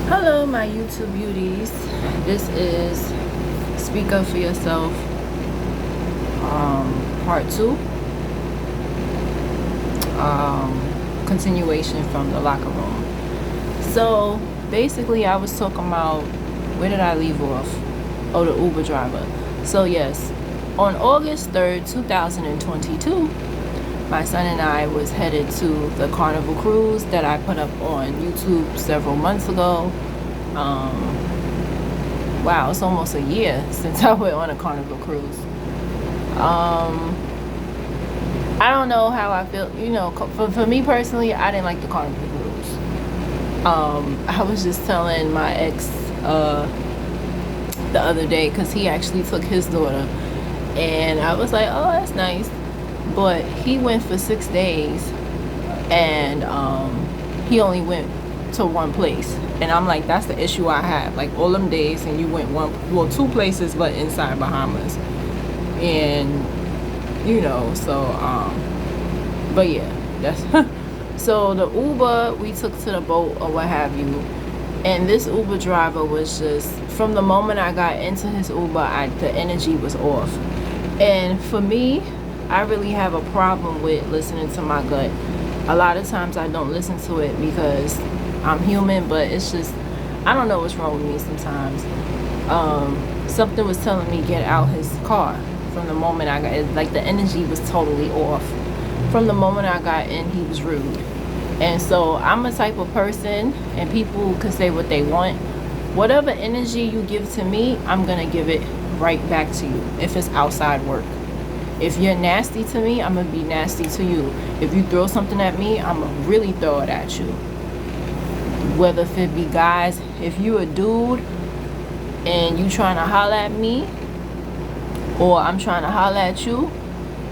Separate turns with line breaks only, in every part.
Hello, my YouTube beauties. This is Speak Up For Yourself, part 2, continuation from the locker room. So basically, I was talking about, where did I leave off? Oh, the Uber driver. So yes, on August 3rd, 2022, my son and I was headed to the Carnival Cruise that I put up on YouTube several months ago. Wow, it's almost a year since I went on a Carnival Cruise. I don't know how I feel. For me personally, I didn't like the Carnival Cruise. I was just telling my ex the other day, because he actually took his daughter, and I was like, oh, that's nice. But he went for 6 days, and he only went to one place. And I'm like, that's the issue I have. Like, all them days, and you went two places, but inside Bahamas. And, but yeah, that's, so the Uber, we took to the boat or what have you. And this Uber driver was just, from the moment I got into his Uber, the energy was off. And for me, I really have a problem with listening to my gut. A lot of times I don't listen to it because I'm human, but it's just, I don't know what's wrong with me sometimes. Something was telling me get out his car. From the moment I got in, like, the energy was totally off. From the moment I got in, he was rude. And so I'm a type of person, and people can say what they want. Whatever energy you give to me, I'm gonna give it right back to you if it's outside work. If you're nasty to me, I'm gonna be nasty to you. If you throw something at me, I'm gonna really throw it at you. Whether if it be guys, if you a dude and you trying to holler at me, or I'm trying to holler at you,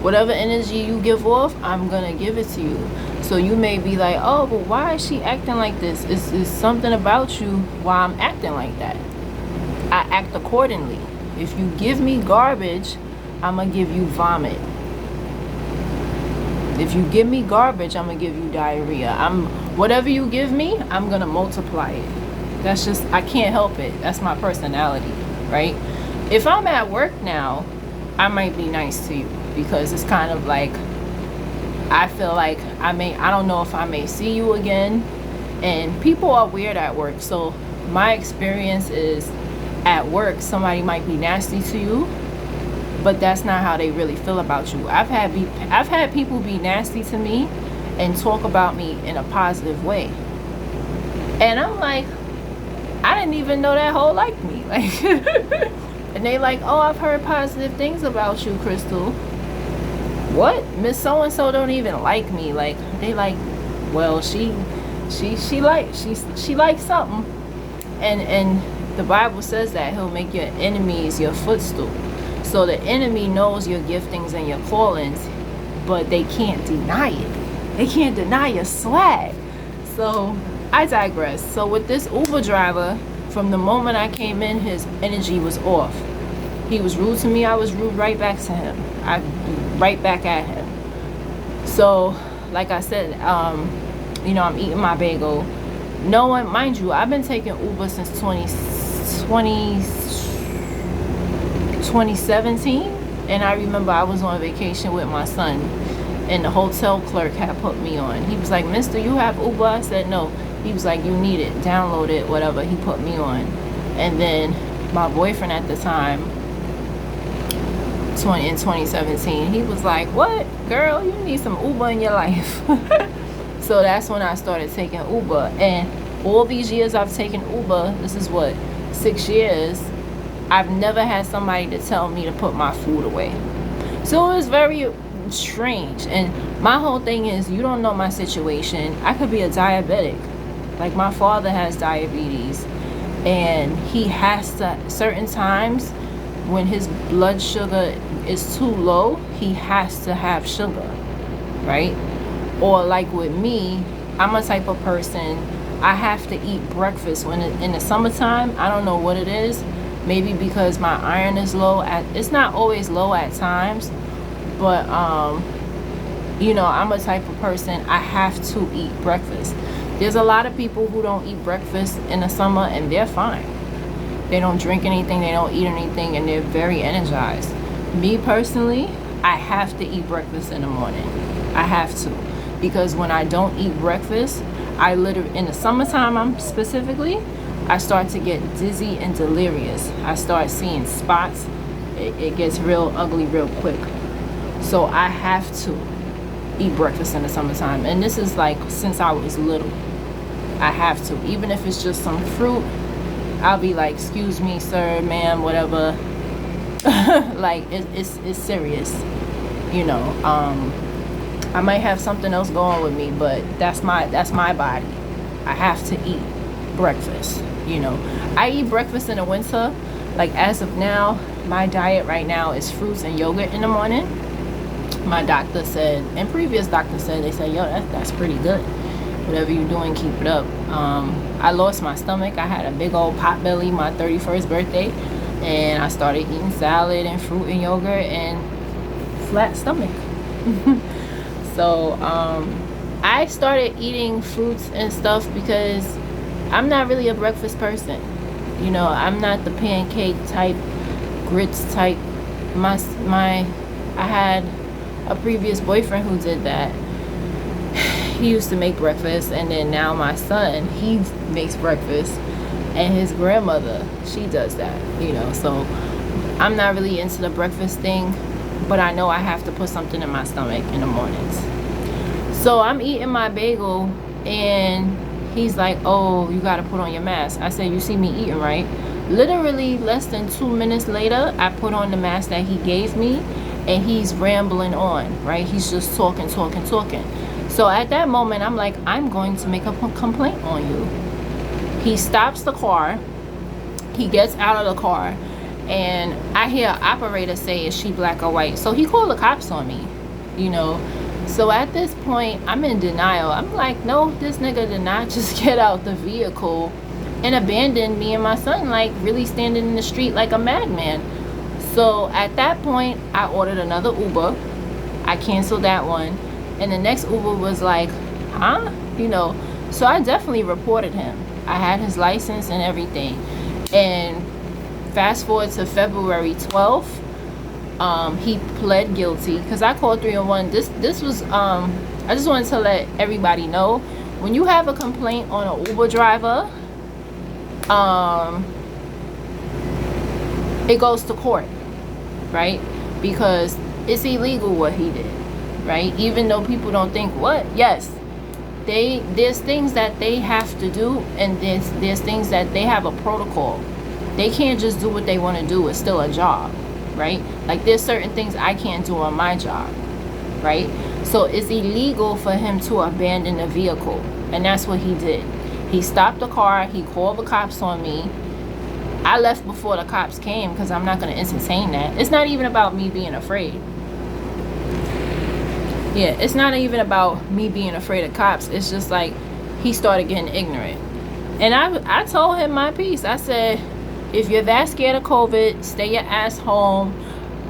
whatever energy you give off, I'm gonna give it to you. So you may be like, oh, but why is she acting like this? It's something about you why I'm acting like that. I act accordingly. If you give me garbage, I'm gonna give you vomit. If you give me garbage, I'm gonna give you diarrhea. Whatever you give me, I'm gonna multiply it. That's just, I can't help it. That's my personality, right? If I'm at work now, I might be nice to you, because it's kind of like, I feel like I don't know if I may see you again. And people are weird at work. So my experience is, at work, somebody might be nasty to you, but that's not how they really feel about you. I've had people be nasty to me and talk about me in a positive way. And I'm like, I didn't even know that hoe liked me. Like, and they like, oh, I've heard positive things about you, Crystal. What? Miss So-and-so don't even like me. Like, they like, well, she likes something. And the Bible says that he'll make your enemies your footstool. So the enemy knows your giftings and your callings, but they can't deny it. They can't deny your swag. So I digress. So with this Uber driver, from the moment I came in, his energy was off. He was rude to me. I was rude right back to him. Right back at him. So, like I said, I'm eating my bagel. No one, mind you, I've been taking Uber since 2017, and I remember I was on vacation with my son, and the hotel clerk had put me on. He was like, mister, you have Uber? I said no. He was like, you need it, download it, whatever. He put me on. And then my boyfriend at the time, in 2017, he was like, what, girl, you need some Uber in your life. So that's when I started taking Uber. And all these years I've taken Uber, this is what, 6 years, I've never had somebody to tell me to put my food away. So it was very strange. And my whole thing is, you don't know my situation. I could be a diabetic. Like, my father has diabetes, and he has to, certain times when his blood sugar is too low, he has to have sugar, right? Or like with me, I'm a type of person, I have to eat breakfast when in the summertime. I don't know what it is. Maybe because my iron is low. It's not always low at times, but I'm a type of person, I have to eat breakfast. There's a lot of people who don't eat breakfast in the summer and they're fine. They don't drink anything, they don't eat anything, and they're very energized. Me personally, I have to eat breakfast in the morning. I have to. Because when I don't eat breakfast, I literally, in the summertime I start to get dizzy and delirious. I start seeing spots. It gets real ugly real quick. So I have to eat breakfast in the summertime. And this is like since I was little. I have to. Even if it's just some fruit, I'll be like, excuse me, sir, ma'am, whatever. Like it's serious. You know, I might have something else going with me, but that's my body. I have to eat breakfast. You know, I eat breakfast in the winter. Like as of now, my diet right now is fruits and yogurt in the morning. My doctor said, and previous doctor said, they said, yo, that's pretty good. Whatever you're doing, keep it up. I lost my stomach. I had a big old pot belly my 31st birthday, and I started eating salad and fruit and yogurt and flat stomach. So I started eating fruits and stuff because I'm not really a breakfast person. You know, I'm not the pancake type, grits type. I had a previous boyfriend who did that. He used to make breakfast, and then now my son, he makes breakfast, and his grandmother, she does that, you know. So I'm not really into the breakfast thing, but I know I have to put something in my stomach in the mornings. So I'm eating my bagel, and he's like, oh, you gotta put on your mask. I said, you see me eating, right? Literally less than 2 minutes later, I put on the mask that he gave me, and he's rambling on, right? He's just talking. So at that moment, I'm like, I'm going to make a complaint on you. He stops the car. He gets out of the car, and I hear an operator say, is she black or white? So he called the cops on me, you know. So at this point, I'm in denial. I'm like, no, this nigga did not just get out the vehicle and abandon me and my son, like really standing in the street like a madman. So at that point, I ordered another Uber. I canceled that one. And the next Uber was like, huh? You know, so I definitely reported him. I had his license and everything. And fast forward to February 12th, he pled guilty because I called 301. This was, I just wanted to let everybody know, when you have a complaint on an Uber driver, it goes to court, right? Because it's illegal what he did. Right? Even though people don't think what? Yes. There's things that they have to do, and there's things that they have a protocol. They can't just do what they want to do. It's still a job, right? Like there's certain things I can't do on my job, right? So it's illegal for him to abandon the vehicle, and that's what he did. He stopped the car, he called the cops on me. I left before the cops came because I'm not going to entertain that. It's not even about me being afraid. Yeah, it's not even about me being afraid of cops. It's just like he started getting ignorant. And I told him my piece. I said, if you're that scared of COVID, stay your ass home.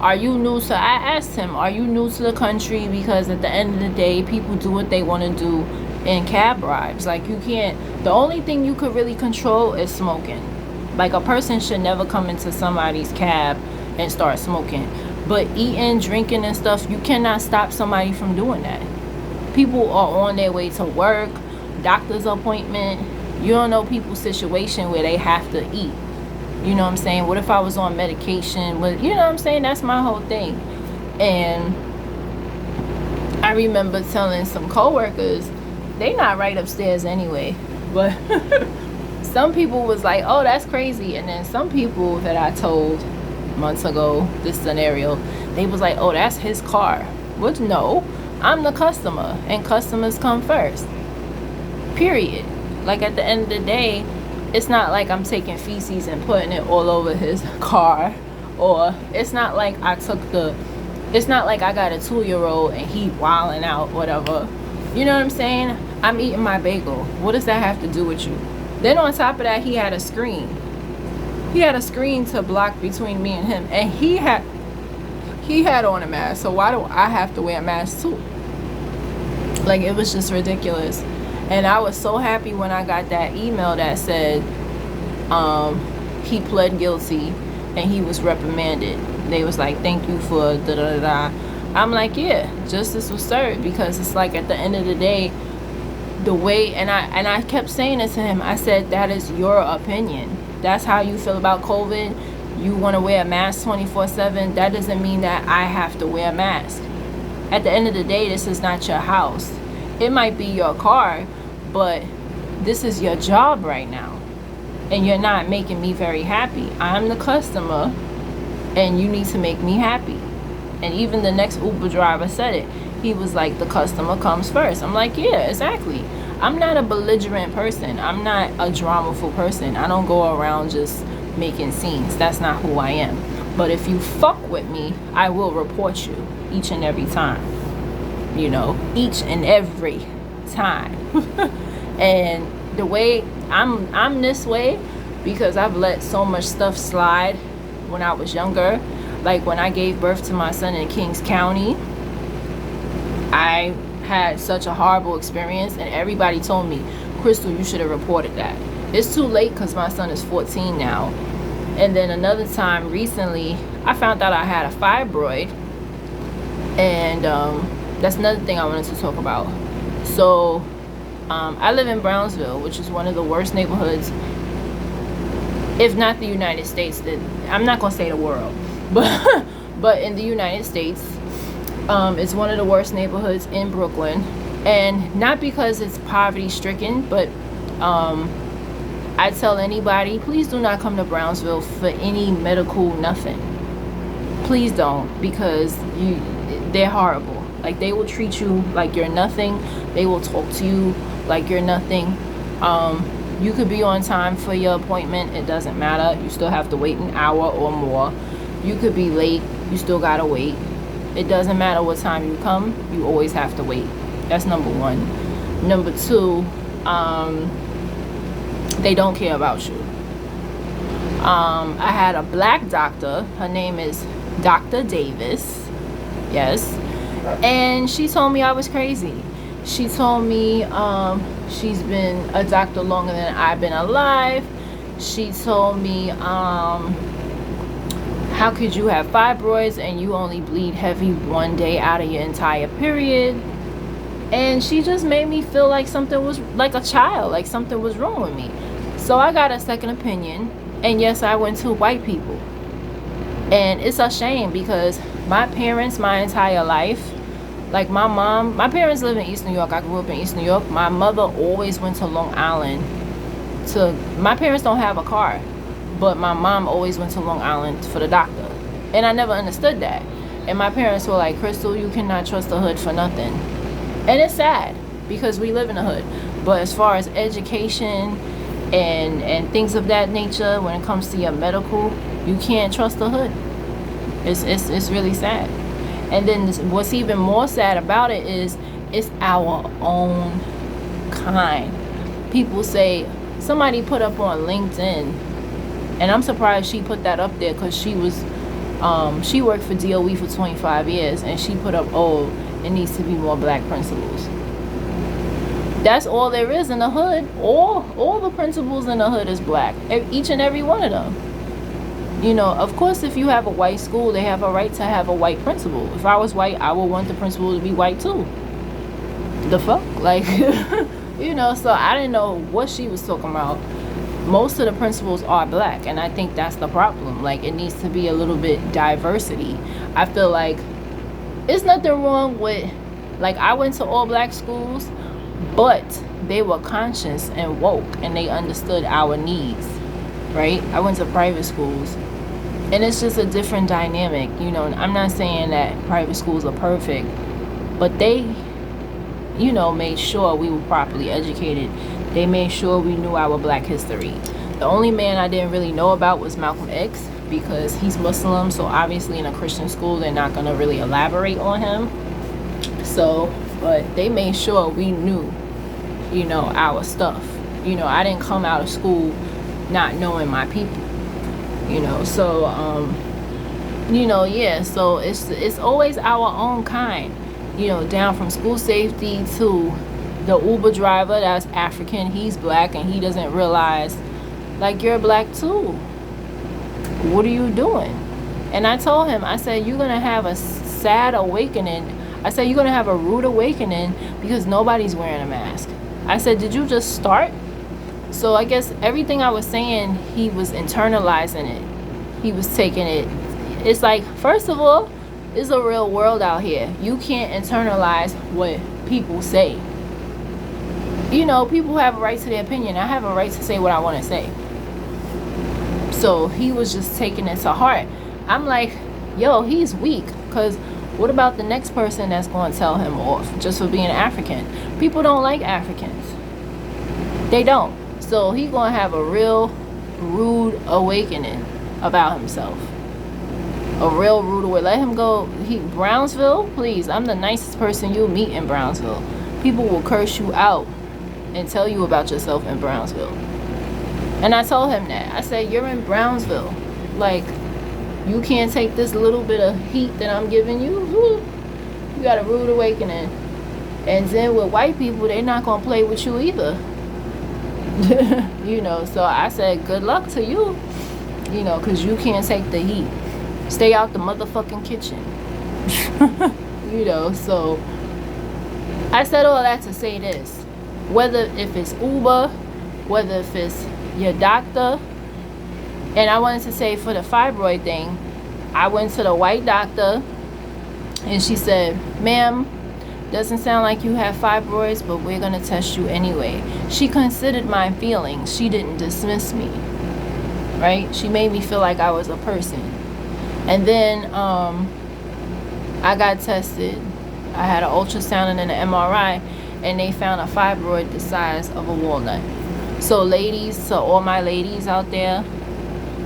Are you new to, I asked him, are you new to the country? Because at the end of the day, people do what they want to do in cab rides. Like you can't, the only thing you could really control is smoking. Like a person should never come into somebody's cab and start smoking. But eating, drinking and stuff, you cannot stop somebody from doing that. People are on their way to work, doctor's appointment. You don't know people's situation where they have to eat. You know what I'm saying? What if I was on medication? But you know what I'm saying? That's my whole thing. And I remember telling some coworkers, they not right upstairs anyway. But some people was like, oh, that's crazy. And then some people that I told months ago this scenario, they was like, oh, that's his car. Which no, I'm the customer, and customers come first, period. Like at the end of the day, it's not like I'm taking feces and putting it all over his car, or it's not like it's not like I got a 2-year-old and he wilding out, whatever. You know what I'm saying? I'm eating my bagel. What does that have to do with you? Then on top of that, he had a screen. He had a screen to block between me and him, and he had on a mask. So why do I have to wear a mask too? Like, it was just ridiculous. And I was so happy when I got that email that said he pled guilty and he was reprimanded. They was like, thank you for da da da. I'm like, yeah, justice was served, because it's like at the end of the day, the way, and I kept saying it to him. I said, that is your opinion. That's how you feel about COVID. You want to wear a mask 24/7. That doesn't mean that I have to wear a mask. At the end of the day, this is not your house. It might be your car, but this is your job right now, and you're not making me very happy. I'm the customer, and you need to make me happy. And even the next Uber driver said it. He was like, the customer comes first. I'm like, yeah, exactly. I'm not a belligerent person. I'm not a dramaful person. I don't go around just making scenes. That's not who I am. But if you fuck with me, I will report you each and every time. You know, each and every time. And the way I'm this way because I've let so much stuff slide when I was younger. Like when I gave birth to my son in Kings County, I had such a horrible experience, and everybody told me, Crystal, you should have reported that. It's too late because my son is 14 now. And then another time recently, I found out I had a fibroid, and that's another thing I wanted to talk about. So I live in Brownsville, which is one of the worst neighborhoods, if not the United States. I'm not gonna say the world, but in the United States, it's one of the worst neighborhoods in Brooklyn. And not because it's poverty stricken, but I tell anybody, please do not come to Brownsville for any medical nothing. Please don't, because they're horrible. Like, they will treat you like you're nothing. They will talk to you like you're nothing. You could be on time for your appointment. It doesn't matter. You still have to wait an hour or more. You could be late. You still gotta wait. It doesn't matter what time you come. You always have to wait. That's number one. Number two, they don't care about you. I had a black doctor. Her name is Dr. Davis. Yes. And she told me I was crazy. She told me she's been a doctor longer than I've been alive. She told me, how could you have fibroids and you only bleed heavy one day out of your entire period? And she just made me feel like something was, like a child, like something was wrong with me. So I got a second opinion, and yes, I went to white people. And it's a shame because my parents, my entire life, like my parents live in East New York. I grew up in East New York. My mother always went to Long Island my parents don't have a car, but my mom always went to Long Island for the doctor. And I never understood that. And my parents were like, Crystal, you cannot trust the hood for nothing. And it's sad because we live in the hood. But as far as education and things of that nature, when it comes to your medical, you can't trust the hood. It's really sad. And then what's even more sad about it is it's our own kind. People say, somebody put up on LinkedIn, and I'm surprised she put that up there because she worked for DOE for 25 years, and she put up, oh, it needs to be more black principals. That's all there is in the hood. All the principals in the hood is black. Each and every one of them. You know, of course, if you have a white school, they have a right to have a white principal. If I was white, I would want the principal to be white too. The fuck? Like, you know, so I didn't know what she was talking about. Most of the principals are black, and I think that's the problem. Like, it needs to be a little bit diversity. I feel like there's nothing wrong with, like, I went to all black schools, but they were conscious and woke, and they understood our needs, right? I went to private schools, and it's just a different dynamic, you know. And I'm not saying that private schools are perfect, but they, you know, made sure we were properly educated. They made sure we knew our black history. The only man I didn't really know about was Malcolm X, because he's Muslim, so obviously in a Christian school they're not going to really elaborate on him. So, but they made sure we knew, you know, our stuff. You know, I didn't come out of school not knowing my people, you know. So you know, yeah, so it's always our own kind, you know, down from school safety to The Uber driver that's African, he's black, and he doesn't realize, like, you're black too. What are you doing? And I told him, I said, you're going to have a sad awakening. I said, you're going to have a rude awakening because nobody's wearing a mask. I said, did you just start? So I guess everything I was saying, he was internalizing it. He was taking it. It's like, first of all, it's a real world out here. You can't internalize what people say. You know, people have a right to their opinion. I have a right to say what I want to say. So he was just taking it to heart. I'm like, yo, he's weak. Because what about the next person that's going to tell him off just for being African? People don't like Africans. They don't. So he's going to have a real rude awakening about himself. A real rude awakening. Let him go. Brownsville, please. I'm the nicest person you'll meet in Brownsville. People will curse you out and tell you about yourself in Brownsville. And I told him that. I said, you're in Brownsville. Like, you can't take this little bit of heat that I'm giving you. You got a rude awakening. And then with white people, they're not going to play with you either. You know, so I said, good luck to you. You know, because you can't take the heat. Stay out the motherfucking kitchen. You know, so I said all that to say this. Whether if it's Uber, whether if it's your doctor. And I wanted to say for the fibroid thing, I went to the white doctor and she said, ma'am, doesn't sound like you have fibroids, but we're going to test you anyway. She considered my feelings. She didn't dismiss me, right? She made me feel like I was a person. And then I got tested. I had an ultrasound and an MRI, and they found a fibroid the size of a walnut. So ladies, to all my ladies out there,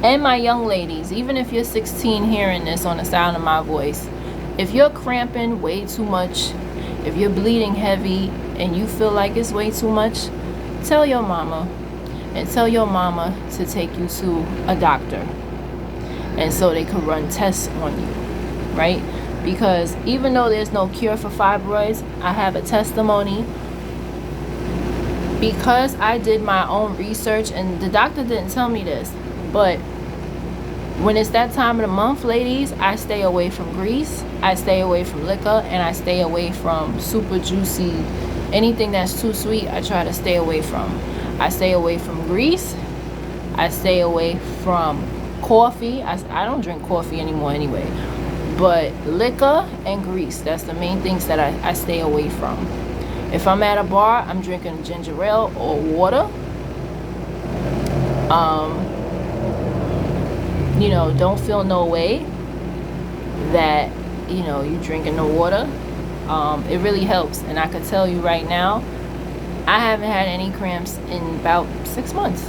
and my young ladies, even if you're 16 hearing this on the sound of my voice, if you're cramping way too much, if you're bleeding heavy and you feel like it's way too much, tell your mama, and tell your mama to take you to a doctor, and so they could run tests on you, right? Because even though there's no cure for fibroids, I have a testimony. Because I did my own research, and the doctor didn't tell me this, but when it's that time of the month, ladies, I stay away from grease, I stay away from liquor, and I stay away from super juicy, anything that's too sweet, I try to stay away from. I stay away from grease, I stay away from coffee. I don't drink coffee anymore anyway, but liquor and grease, that's the main things that I stay away from. If I'm at a bar, I'm drinking ginger ale or water. You know, don't feel no way that, you know, you drinking the water. It really helps. And I could tell you right now, I haven't had any cramps in about 6 months.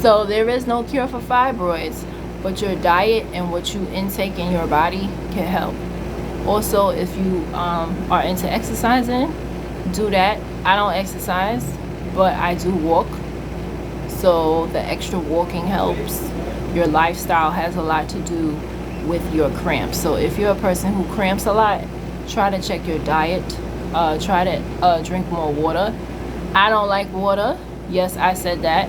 So there is no cure for fibroids, but your diet and what you intake in your body can help. Also, if you are into exercising, do that. I don't exercise, but I do walk. So the extra walking helps. Your lifestyle has a lot to do with your cramps. So if you're a person who cramps a lot, try to check your diet. Try to drink more water. I don't like water. Yes, I said that.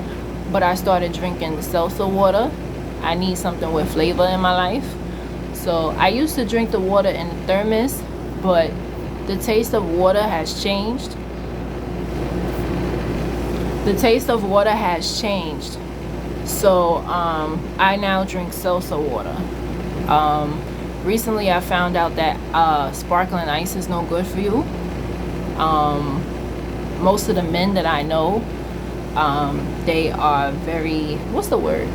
But I started drinking seltzer water. I need something with flavor in my life. So I used to drink the water in the thermos, but the taste of water has changed. The taste of water has changed. So I now drink seltzer water. Recently I found out that sparkling ice is no good for you. Most of the men that I know, they are very, what's the word?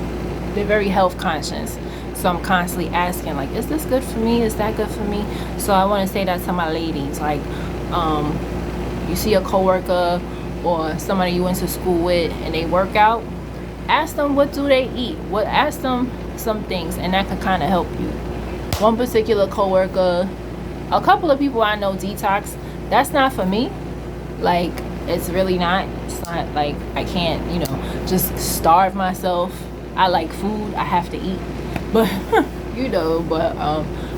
They're very health conscious. So I'm constantly asking, like, is this good for me? Is that good for me? So I want to say that to my ladies. Like, you see a coworker or somebody you went to school with and they work out, ask them what do they eat. Ask them some things, and that could kind of help you. One particular coworker, a couple of people I know detox. That's not for me. Like, it's really not. It's not like I can't, you know, just starve myself. I like food. I have to eat. But, you know,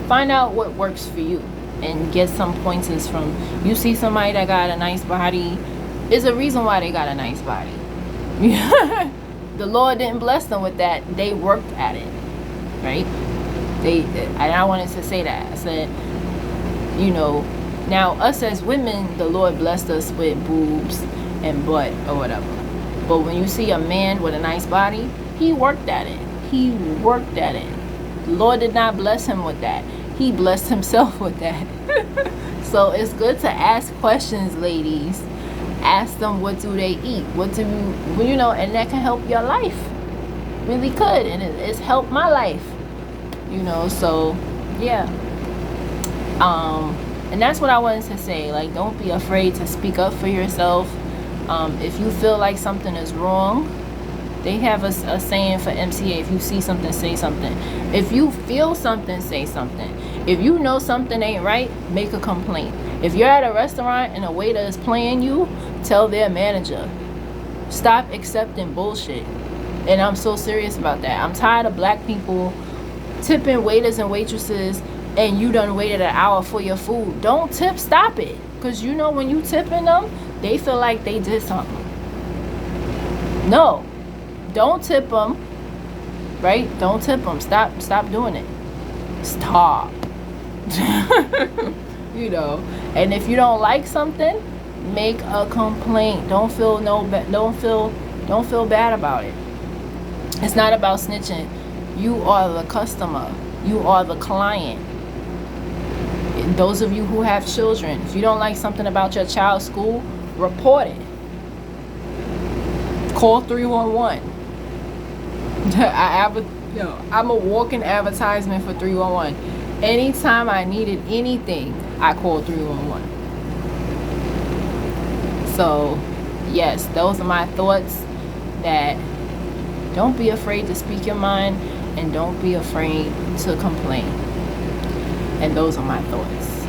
find out what works for you. and get some pointers from. You see somebody that got a nice body, there's a reason why they got a nice body. The Lord didn't bless them with that. They worked at it, right? And I wanted to say that. I said, you know, now us as women, the Lord blessed us with boobs and butt or whatever. But when you see a man with a nice body, he worked at it. He worked at it. The Lord did not bless him with that. He blessed himself with that. So it's good to ask questions, ladies. Ask them, what do they eat? What do you know? And that can help your life. Really could. And it's helped my life. You know, so yeah. And that's what I wanted to say. Like, don't be afraid to speak up for yourself. If you feel like something is wrong, they have a saying for MCA: if you see something, say something. If you feel something, say something. If you know something ain't right, make a complaint. If you're at a restaurant and a waiter is playing you, tell their manager. Stop accepting bullshit. And I'm so serious about that. I'm tired of black people tipping waiters and waitresses, and you done waited an hour for your food. Don't tip. Stop it. Because you know when you tipping them, they feel like they did something. No. Don't tip them. Right? Don't tip them. Stop doing it. Stop. You know. And if you don't like something, make a complaint. Don't feel bad about it. It's not about snitching. You are the customer. You are the client. And those of you who have children, if you don't like something about your child's school, report it. Call 311. I'm a walking advertisement for 311. Anytime I needed anything, I called 311. So, yes, those are my thoughts. That don't be afraid to speak your mind, and don't be afraid to complain. And those are my thoughts.